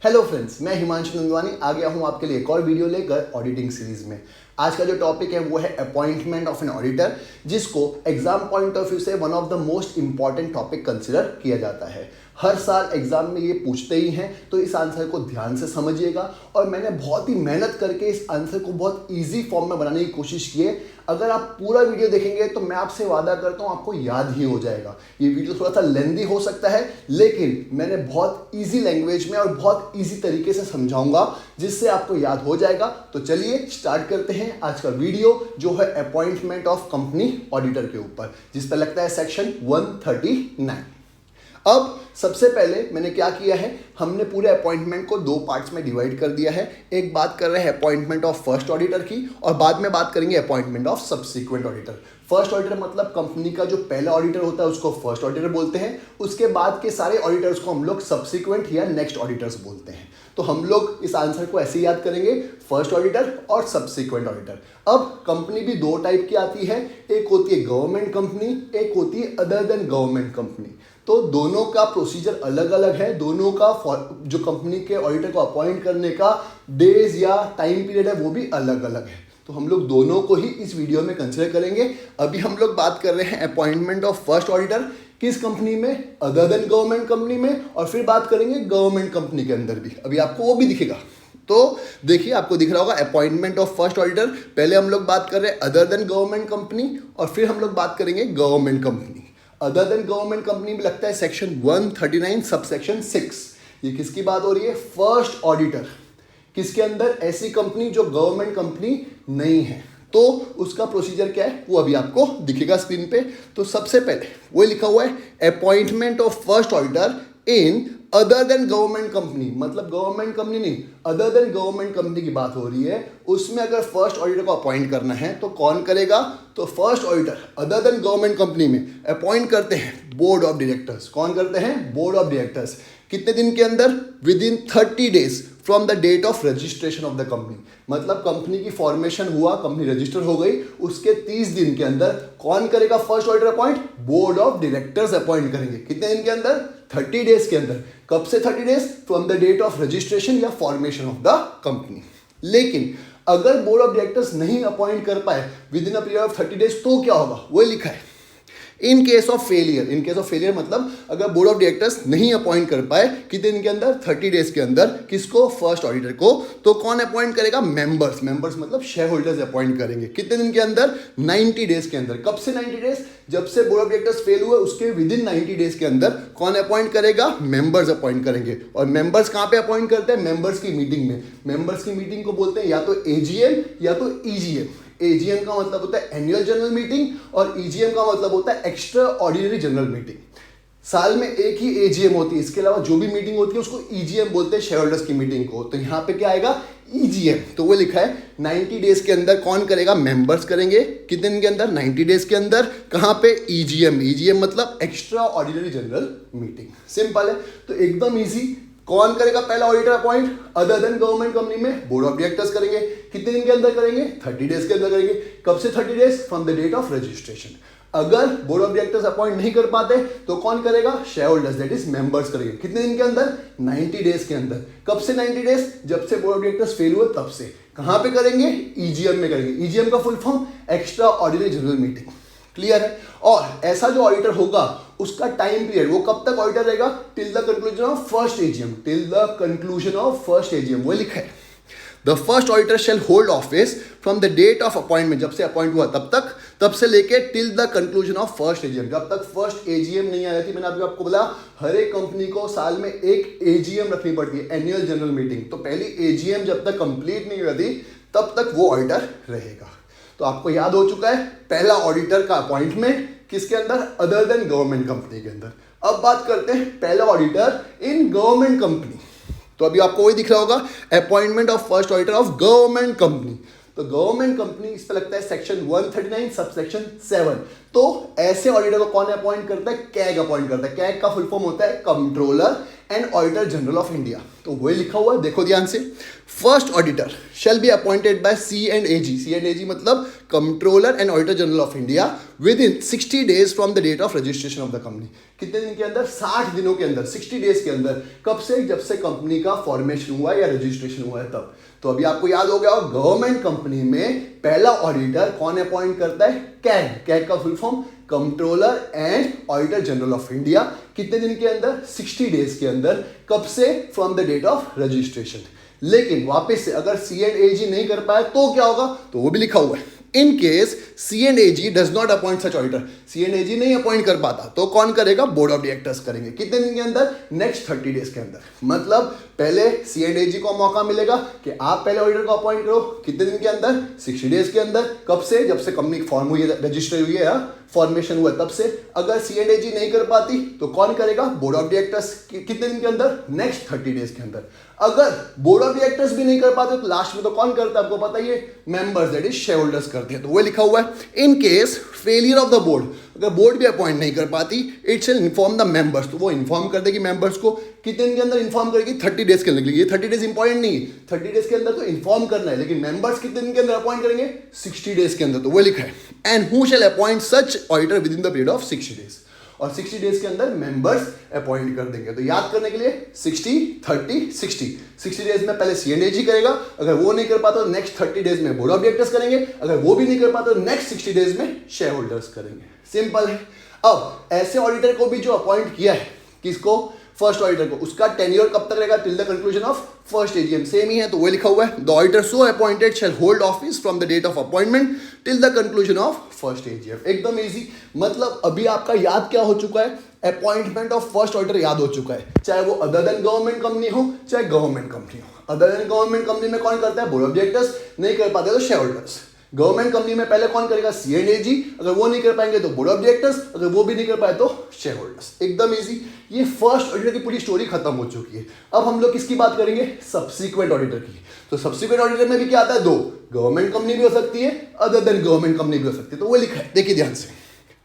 Hello friends, मैं हिमांशु नंदवानी आ गया हूं आपके लिए एक और वीडियो लेकर ऑडिटिंग सीरीज में। आज का जो टॉपिक है वो है अपॉइंटमेंट ऑफ एन ऑडिटर, जिसको एग्जाम पॉइंट ऑफ व्यू से one of the most important topic consider किया जाता है। हर साल एग्जाम में ये पूछते ही हैं, तो इस आंसर को ध्यान से समझिएगा। और मैंने बहुत ही मेहनत करके इस आंसर को बहुत ईजी फॉर्म में बनाने की कोशिश की है। अगर आप पूरा वीडियो देखेंगे तो मैं आपसे वादा करता हूँ आपको याद ही हो जाएगा। ये वीडियो थोड़ा सा लेंदी हो सकता है, लेकिन मैंने बहुत ईजी लैंग्वेज में और बहुत ईजी तरीके से समझाऊंगा, जिससे आपको याद हो जाएगा। तो चलिए स्टार्ट करते हैं आज का वीडियो, जो है अपॉइंटमेंट ऑफ कंपनी ऑडिटर के ऊपर, जिस पर लगता है सेक्शन 139। अब सबसे पहले मैंने क्या किया है, हमने पूरे अपॉइंटमेंट को दो पार्ट्स में डिवाइड कर दिया है। एक बात कर रहे हैं अपॉइंटमेंट ऑफ फर्स्ट ऑडिटर की, और बाद में बात करेंगे appointment of subsequent auditor. First auditor मतलब कंपनी का जो पहला ऑडिटर होता है उसको फर्स्ट ऑडिटर बोलते हैं। उसके बाद के सारे ऑडिटर्स को हम लोग सब्सिक्वेंट या नेक्स्ट ऑडिटर्स बोलते हैं। तो हम लोग इस आंसर को ऐसे याद करेंगे, फर्स्ट ऑडिटर और सब्सिक्वेंट ऑडिटर। अब कंपनी भी दो टाइप की आती है, एक होती है गवर्नमेंट कंपनी, एक होती है अदर देन गवर्नमेंट कंपनी। तो दोनों का प्रोसीजर अलग अलग है, दोनों का जो कंपनी के ऑडिटर को अपॉइंट करने का डेज या टाइम पीरियड है वो भी अलग अलग है। तो हम लोग दोनों को ही इस वीडियो में कंसिडर करेंगे। अभी हम लोग बात कर रहे हैं अपॉइंटमेंट ऑफ फर्स्ट ऑडिटर, किस कंपनी में, अदर देन गवर्नमेंट कंपनी में, और फिर बात करेंगे गवर्नमेंट कंपनी के अंदर भी। अभी आपको वो भी दिखेगा। तो देखिए, आपको दिख रहा होगा अपॉइंटमेंट ऑफ फर्स्ट ऑडिटर। पहले हम लोग बात कर रहे हैं अदर देन गवर्नमेंट कंपनी, और फिर हम लोग बात करेंगे government company. Other than government company में लगता है सेक्शन 139 सब सेक्शन 6। ये किसकी बात हो रही है? First auditor. किसके अंदर? ऐसी कंपनी जो गवर्नमेंट कंपनी नहीं है। तो उसका प्रोसीजर क्या है वो अभी आपको दिखेगा स्क्रीन पे। तो सबसे पहले वो लिखा हुआ है appointment of first auditor in other than government company, मतलब गवर्नमेंट कंपनी नहीं, अदर देन गवर्नमेंट कंपनी की बात हो रही है। उसमें अगर फर्स्ट ऑडिटर को अपॉइंट करना है तो कौन करेगा? तो first auditor other than government company में अपॉइंट करते हैं बोर्ड ऑफ डायरेक्टर्स। कौन करते हैं? Board of directors. कितने दिन के अंदर? Within 30 days from the date of registration of the company. मतलब कंपनी की फॉर्मेशन हुआ, कंपनी रजिस्टर हो गई, उसके 30 दिन के अंदर कौन करेगा first auditor appoint? Board of directors appoint करेंगे। कितने दिन के अंदर? 30 डेज के अंदर। कब से 30 days? From the date of registration या फॉर्मेशन ऑफ द कंपनी। लेकिन अगर बोर्ड ऑफ डायरेक्टर्स नहीं अपॉइंट कर पाए within a period of 30 days तो क्या होगा? वो लिखा है in case of failure. In case of failure मतलब अगर बोर्ड ऑफ डायरेक्टर्स नहीं अपॉइंट कर पाए कितने दिन के अंदर? 30 डेज के अंदर। किसको? फर्स्ट ऑडिटर को। तो कौन अपॉइंट करेगा? मेंबर्स। मेंबर्स मतलब शेयर होल्डर्स अपॉइंट करेंगे। कितने दिन के अंदर? 90 डेज के अंदर। कब से 90 डेज? जब से बोर्ड ऑफ डायरेक्टर्स फेल हुए उसके विद इन 90 डेज के अंदर कौन अपॉइंट करेगा? मेंबर्स अपॉइंट करेंगे। और मेंबर्स कहां पे अपॉइंट करते हैं? मेंबर्स की मीटिंग में। मेंबर्स की मीटिंग को बोलते हैं या तो एजीएम या तो ईजीएम। एजीएम का मतलब होता है एनुअल जनरल मीटिंग, और ईजीएम का मतलब होता है एक्स्ट्रा ऑर्डिनरी जनरल मीटिंग। साल में एक ही एजीएम होती है, इसके अलावा जो भी मीटिंग होती है उसको ईजीएम बोलते हैं, शेयर होल्डर्स की मीटिंग को। तो यहाँ पे क्या आएगा? ईजीएम। तो वो लिखा है 90 डेज के अंदर कौन करेगा? मेंबर्स करेंगे। कितने दिन के अंदर? 90 डेज के अंदर। कहाँ पे? ईजीएम। ईजीएम मतलब extraordinary general meeting. Simple है, तो एकदम ईजी। कौन करेगा पहला auditor appoint? Other than government company में बोर्ड ऑफ डायरेक्टर्स करेंगे। कितने दिन के अंदर करेंगे? 30 डेज के अंदर करेंगे। कब से 30 days? From the date of registration. अगर बोर्ड ऑफ डायरेक्टर्स अपॉइंट नहीं कर पाते तो कौन करेगा? Shareholders, that is members करेंगे। कितने दिन के अंदर? 90 डेज के अंदर। कब से 90 डेज? जब से बोर्ड ऑफ डायरेक्टर्स फेल हुए तब से। कहां पे करेंगे? ईजीएम में करेंगे। ईजीएम का full form extra ordinary general meeting. Clear है? और ऐसा जो ऑडिटर होगा उसका टाइम पीरियड वो कब तक ऑडिटर रहेगा? Till the conclusion of first AGM. Till the conclusion of first AGM वो लिखा है। The first auditor shall hold office from the date of appointment, जब से अपॉइंट हुआ तब तक, तब से लेके till the conclusion of first AGM, जब तक फर्स्ट एजीएम नहीं आ जाती। मैंने अभी आपको बोला हर एक कंपनी को साल में एक एजीएम रखनी पड़ती है, एनुअल जनरल मीटिंग। तो पहली एजीएम जब तक कंप्लीट नहीं होती तब तक वो ऑडिटर रहेगा। तो आपको याद हो चुका है पहला ऑडिटर का अपॉइंटमेंट किसके अंदर? अदर देन गवर्नमेंट कंपनी के अंदर। अब बात करते हैं पहला ऑडिटर इन गवर्नमेंट कंपनी। तो अभी आपको वही दिख रहा होगा appointment of first auditor of government company. तो गवर्नमेंट कंपनी इस पे लगता है सेक्शन 139 सब सेक्शन 7। तो ऐसे ऑडिटर को कौन अपॉइंट करता है? कैग अपॉइंट करता है। कैग का फुल फॉर्म होता है controller and auditor general of India. तो वही लिखा हुआ है, देखो ध्यान से। First auditor shall be appointed by C&AG। C&AG मतलब controller and auditor general of India within 60 days from the date of registration of the company. कितने दिन के अंदर? 60 दिनों के अंदर, 60 डेज के अंदर। कब से? जब से कंपनी का फॉर्मेशन हुआ या रजिस्ट्रेशन हुआ है तब। तो अभी आपको याद हो गया, गवर्नमेंट कंपनी में पहला ऑडिटर कौन अपॉइंट करता है? कैग। कैग का full form controller and auditor general of India. कितने दिन के अंदर? 60 डेज के अंदर। कब से? From the date of registration. लेकिन वापस से अगर C&AG नहीं कर पाया तो क्या होगा? तो वो भी लिखा हुआ है। In case C&AG does not appoint such auditor, C&AG नहीं अपॉइंट कर पाता तो कौन करेगा? बोर्ड ऑफ डायरेक्टर्स करेंगे। कितने दिन के अंदर? नेक्स्ट 30 डेज के अंदर। मतलब पहले C&AG को मौका मिलेगा कि आप पहले ऑडिटर को अपॉइंट करो। कितने दिन के अंदर? 60 डेज के अंदर। कब से? जब से कंपनी फॉर्म हुई है, रजिस्टर हुई है या फॉर्मेशन हुआ तब से। अगर C&AG नहीं कर पाती तो कौन करेगा? Board of directors. कितने दिन के अंदर? नेक्स्ट 30 डेज के अंदर। अगर बोर्ड ऑफ डायरेक्टर्स भी नहीं कर पाते तो लास्ट में तो कौन करता है? आपको पता ही है, members, that is share holders करते हैं। तो वो लिखा हुआ है in case failure of the board, अगर बोर्ड भी अपॉइंट नहीं कर पाती, it shall inform the members. तो वो इन्फॉर्म कर देगी मेंबर्स को। कितने दिन के अंदर इन्फॉर्म करेगी? 30 डेज के अंदर। ये 30 डेज इंपॉर्टेंट नहीं है, 30 डेज के अंदर तो इन्फॉर्म करना है, लेकिन मेंबर्स कितने दिन के अंदर अपॉइंट करेंगे? 60 डेज के अंदर। तो वो लिखा है and who shall appoint such auditor within the period of 60 days. और 60 डेज के अंदर मेंबर्स अपॉइंट कर देंगे। तो याद करने के लिए 60 30 60 60 डेज में पहले C&AG करेगा, अगर वो नहीं कर पाता तो नेक्स्ट 30 डेज में बोर्ड ऑफ डायरेक्टर्स करेंगे, अगर वो भी नहीं कर पाता तो नेक्स्ट 60 डेज में शेयर होल्डर्स करेंगे। सिंपल है। अब ऐसे ऑडिटर को भी जो अपॉइंट किया है, किसको? फर्स्ट ऑडिटर को, उसका टेन्योर कब तक रहेगा? Till the conclusion of first AGM। Same ही है, तो वो लिखा हुआ है the auditor so appointed shall hold office from the date of appointment till the conclusion of first AGM। एकदम इजी। मतलब अभी आपका याद क्या हो चुका है? अपॉइंटमेंट ऑफ फर्स्ट ऑडिटर याद हो चुका है, चाहे वो अदर देन गवर्नमेंट कंपनी हो चाहे गवर्नमेंट कंपनी हो। अदर देन गवर्नमेंट कंपनी में कौन करता है? Board of directors. नहीं कर पाते तो शेयर होल्डर्स। गवर्नमेंट कंपनी में पहले कौन करेगा? C&AG। अगर वो नहीं कर पाएंगे तो बोर्ड ऑफ डायरेक्टर्स, अगर वो भी नहीं कर पाए तो शेयर होल्डर्स। एकदम इजी। ये फर्स्ट ऑडिटर की पूरी स्टोरी खत्म हो चुकी है। अब हम लोग किसकी बात करेंगे? सब्सिक्वेंट ऑडिटर की। तो सब्सिक्वेंट ऑडिटर में भी क्या आता है? दो, गवर्नमेंट कंपनी भी हो सकती है, अदर देन गवर्नमेंट कंपनी भी हो सकती है। तो वो लिखा है, देखिए ध्यान से।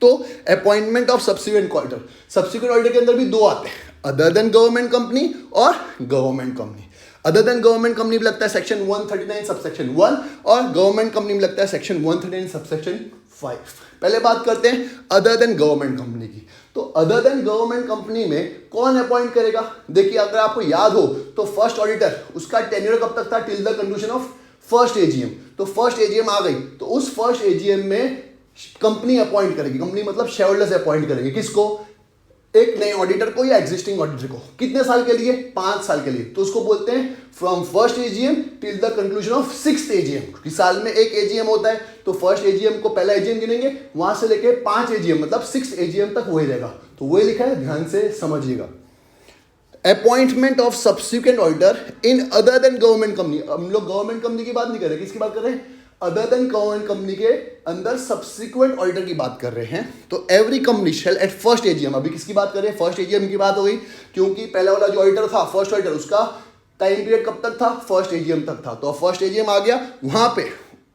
तो appointment of subsequent auditor, subsequent auditor के अंदर भी दो आते हैं, अदर देन गवर्नमेंट कंपनी और government company. Other than government company में लगता है सेक्शन 139 सबसेक्शन 1 और गवर्नमेंट कंपनी में लगता है सेक्शन 139 सबसेक्शन 5। पहले बात करते हैं अदर देन गवर्नमेंट कंपनी की। तो अदर देन गवर्नमेंट कंपनी में कौन अपॉइंट करेगा? देखिए अगर आपको याद हो तो फर्स्ट ऑडिटर, उसका टेन्योर कब तक था? Till the conclusion of first AGM। तो फर्स्ट AGM आ गई तो उस फर्स्ट AGM में कंपनी अपॉइंट करेगी। कंपनी मतलब शेयर होल्डर्स अपॉइंट करेंगे। किसको? एक नए ऑडिटर को या एग्जिस्टिंग ऑडिटर को। कितने साल के लिए? 5 साल के लिए। तो उसको बोलते हैं from first AGM till the conclusion of 6th AGM। क्योंकि साल में एक AGM होता है, तो फर्स्ट AGM को पहला AGM गिनेंगे, वहां से लेके 5 AGM मतलब 6th AGM तक वही रहेगा। तो वही लिखा है, ध्यान से समझिएगा। Appointment of subsequent auditor in other than government company. हम लोग गवर्नमेंट कंपनी की बात नहीं कर रहे, किसकी बात कर रहे हैं? अदर देन गवर्नमेंट कंपनी के अंदर सब्सिक्वेंट ऑडिटर की बात कर रहे हैं। तो every company shall at first AGM, अभी किसकी बात कर रहे हैं? फर्स्ट AGM की बात हो गई, क्योंकि पहला वाला जो ऑडिटर था फर्स्ट ऑडिटर, उसका टाइम पीरियड कब तक था? फर्स्ट AGM तक था। तो फर्स्ट AGM आ गया, वहां पे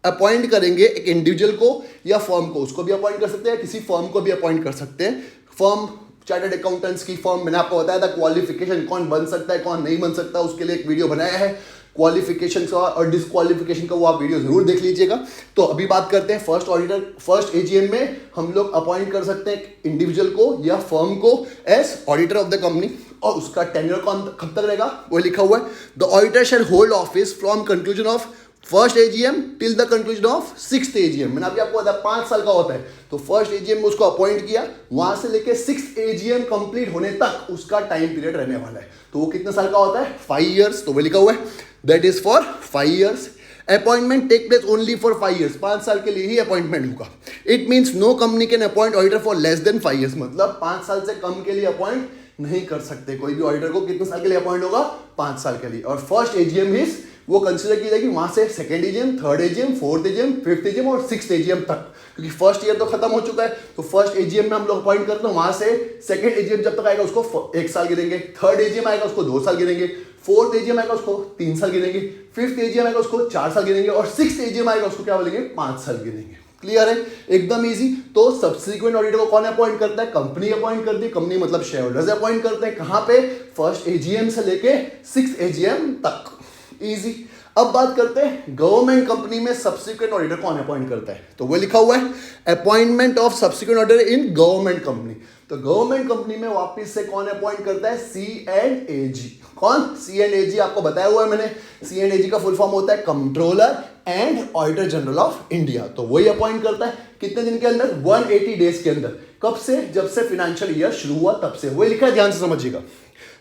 अपॉइंट करेंगे एक इंडिविजुअल को या फर्म को। उसको भी अपॉइंट कर सकते हैं, किसी फर्म को भी अपॉइंट कर सकते हैं। फर्म चार्टर्ड अकाउंटेंट्स की फर्म, मैंने आपको बताया था क्वालिफिकेशन कौन बन सकता है कौन नहीं बन सकता, उसके लिए एक वीडियो बनाया है क्वालिफिकेशन का और डिसक्वालिफिकेशन का, वो आप वीडियो जरूर देख लीजिएगा। तो अभी बात करते हैं फर्स्ट ऑडिटर। फर्स्ट AGM में हम लोग अपॉइंट कर सकते हैं इंडिविजुअल को या फर्म को as auditor of the company, और उसका टेन्योर कब तक रहेगा? वो लिखा हुआ है the auditor shall hold office from conclusion of first AGM till the conclusion of 6th AGM। मैंने अभी आपको बताया 5 साल का होता है। तो फर्स्ट AGM में उसको अपॉइंट किया, वहां से लेके 6th AGM कंप्लीट होने तक उसका टाइम पीरियड रहने वाला है। तो वो कितने साल का होता है? 5 years। तो वो लिखा हुआ है that is for 5 years। Appointment take place only for 5 years, 5 साल के लिए ही अपॉइंटमेंट होगा। It means no company can appoint auditor for less than 5 years, मतलब 5 साल से कम के लिए अपॉइंट नहीं कर सकते। कोई भी ऑडिटर को कितने साल के लिए अपॉइंट होगा? 5 साल के लिए। और फर्स्ट AGM इज वो कंसिडर की जाएगी वहां से second AGM, third AGM, fourth AGM, fifth AGM और 6th AGM तक, क्योंकि फर्स्ट ईयर तो खत्म हो चुका है। तो फर्स्ट AGM में हम लोग अपॉइंट करते हैं, वहां से सेकंड AGM जब तक आएगा उसको 1 साल गिनेंगे, थर्ड AGM आएगा उसको 2 साल गिनेंगे, फोर्थ AGM आएगा उसको 3 साल गिनेंगे, फिफ्थ AGM आएगा उसको 4 साल गिनेंगे और 6th AGM आएगा उसको क्या बोलेंगे? 5 साल गिनेंगे। क्लियर है, एकदम इजी। तो सब्सिक्वेंट ऑडिटर को कौन अपॉइंट करता है? कंपनी अपॉइंट करती है। कंपनी मतलब शेयर होल्डर्स अपॉइंट करते हैं। कहां पे? फर्स्ट एजीएम से लेके 6th एजीएम तक। इजी। अब बात करते हैं गवर्नमेंट कंपनी में सब्सिक्वेंट ऑडिटर कौन अपॉइंट करता है। तो वो लिखा हुआ है appointment of subsequent auditor in government company. तो गवर्नमेंट कंपनी में वापस से कौन अपॉइंट करता है? C&AG। कौन? C&AG आपको बताया हुआ है मैंने। C&AG का फुल फॉर्म होता है controller and auditor general of India. तो वही अपॉइंट करता है कितने दिन के अंदर? 180 डेज के अंदर। कब से? जब से फाइनेंशियल ईयर शुरू हुआ तब से। वही लिखा है, ध्यान से समझिएगा।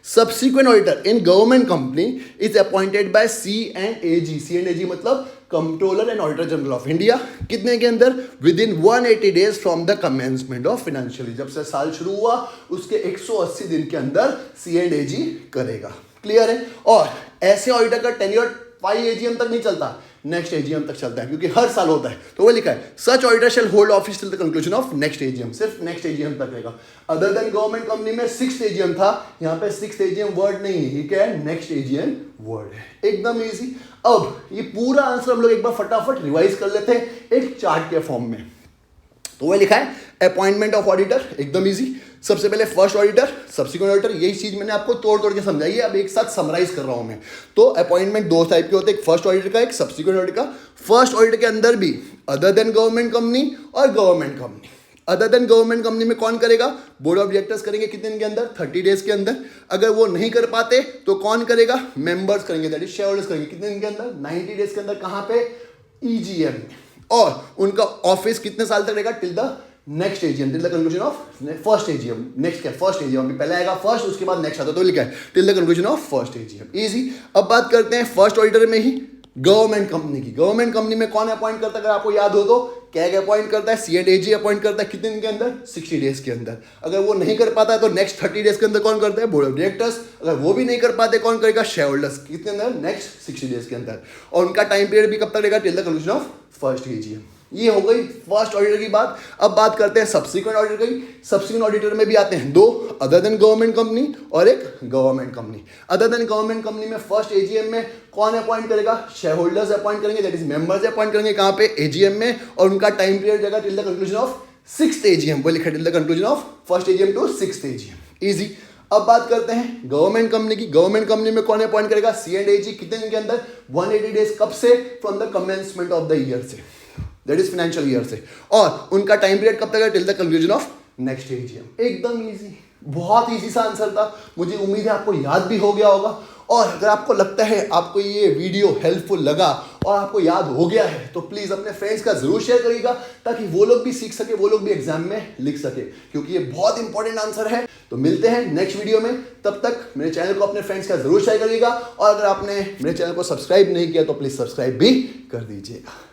Subsequent auditor in government company is appointed by C&AG। C&AG मतलब controller and auditor general of India. कितने के अंदर? With in 180 days from the commencement of financial year. जब से साल शुरू हुआ उसके 180 दिन के अंदर C&AG करेगा। क्लियर है? और ऐसे ऑडिटर का टेन्योर 5 एजीएम तक नहीं चलता, नेक्स्ट एजीएम तक चलता है, क्योंकि हर साल होता है। तो वो लिखा है such auditor shall hold office till the conclusion of next AGM. सिर्फ नेक्स्ट एजीएम तक रहेगा। अदर देन गवर्नमेंट कंपनी में 6th एजीएम था, यहाँ पे 6th एजीएम वर्ड नहीं है, ये क्या है? नेक्स्ट एजीएम वर्ड है। एकदम इजी। अब ये पूरा आंसर हम लोग एक बार फटाफट रिवाइज कर लेते हैं एक चार्ट के फॉर्म में। तो वो लिखा है अपॉइंटमेंट ऑफ ऑडिटर, एकदम इजी। सबसे पहले फर्स्ट ऑडिटर, सब्सिक्वेंट ऑडिटर, यही चीज मैंने आपको तोड़ तोड़ के समझाई है, अब एक साथ समराइज कर रहा हूं मैं। तो अपॉइंटमेंट 2 टाइप के होते हैं, एक फर्स्ट ऑडिटर का, एक सब्सिक्वेंट ऑडिटर का। फर्स्ट ऑडिटर के अंदर भी अदर देन गवर्नमेंट कंपनी और government company. Other than government company में कौन करेगा? बोर्ड ऑफ डायरेक्टर्स करेंगे। कितने दिन के अंदर? 30 डेज के अंदर। अगर वो नहीं कर पाते तो कौन करेगा? मेंबर्स करेंगे, दैट इज शेयर होल्डर्स करेंगे। कितने दिन के अंदर? 90 डेज के अंदर। कहां पे? ईजीएम में। और उनका ऑफिस कितने साल तक रहेगा? Till the next AGM, till the conclusion of first AGM. Next क्या? First AGM. अभी पहले आएगा फर्स्ट, उसके बाद नेक्स्ट आता है। तो लिखा है till the conclusion of first AGM. Easy. अब बात करते हैं फर्स्ट ऑडिटर में ही गवर्नमेंट कंपनी की। गवर्नमेंट कंपनी में कौन अपॉइंट करता है? अगर आपको याद हो तो कैग अपॉइंट करता है, C&AG अपॉइंट करता है। कितने दिन के अंदर? 60 डेज के अंदर। अगर वो नहीं कर पाता है तो नेक्स्ट 30 डेज के अंदर कौन करता है? Board of directors. अगर वो भी नहीं कर पाते कौन करेगा? Share holders. कितने अंदर? नेक्स्ट 60 डेज के अंदर। और उनका टाइम पीरियड भी कब तक रहेगा? Till the conclusion of first AGM. ये हो गई फर्स्ट ऑडिटर की बात। अब बात करते हैं सब्सिक्वेंट ऑडिटर की। सब्सिक्वेंट ऑडिटर में भी आते हैं 2, अदर देन गवर्नमेंट कंपनी और एक government company. Other than government company में फर्स्ट एजीएम में कौन अपॉइंट करेगा? शेयर होल्डर्स अपॉइंट करेंगे, दैट इज मेंबर्स अपॉइंट करेंगे। कहां पे? एजीएम में। और उनका टाइम पीरियड रहेगा till the conclusion of 6th AGM. वो लिखा till the conclusion of first AGM to 6th AGM. Easy. अब बात करते हैं गवर्नमेंट कंपनी की। गवर्नमेंट कंपनी में कौन अपॉइंट करेगा? C&AG। कितने दिन के अंदर? 180 डेज। कब से? From the commencement of the year से, दैट इज फाइनेंशियल ईयर से। और उनका टाइम पीरियड कब तक है? Till the conclusion of next AGM. एकदम इजी, बहुत इजी सा आंसर था। मुझे उम्मीद है आपको याद भी हो गया होगा। और अगर आपको लगता है आपको ये वीडियो हेल्पफुल लगा और आपको याद हो गया है तो प्लीज़ अपने फ्रेंड्स का जरूर शेयर करिएगा, ताकि वो लोग भी सीख सके, वो लोग भी एग्जाम में लिख सके, क्योंकि ये बहुत इंपॉर्टेंट आंसर है। तो मिलते हैं नेक्स्ट वीडियो में, तब तक मेरे चैनल को अपने फ्रेंड्स का जरूर शेयर करिएगा। और अगर आपने मेरे चैनल को सब्सक्राइब नहीं किया तो प्लीज़ सब्सक्राइब भी कर दीजिएगा।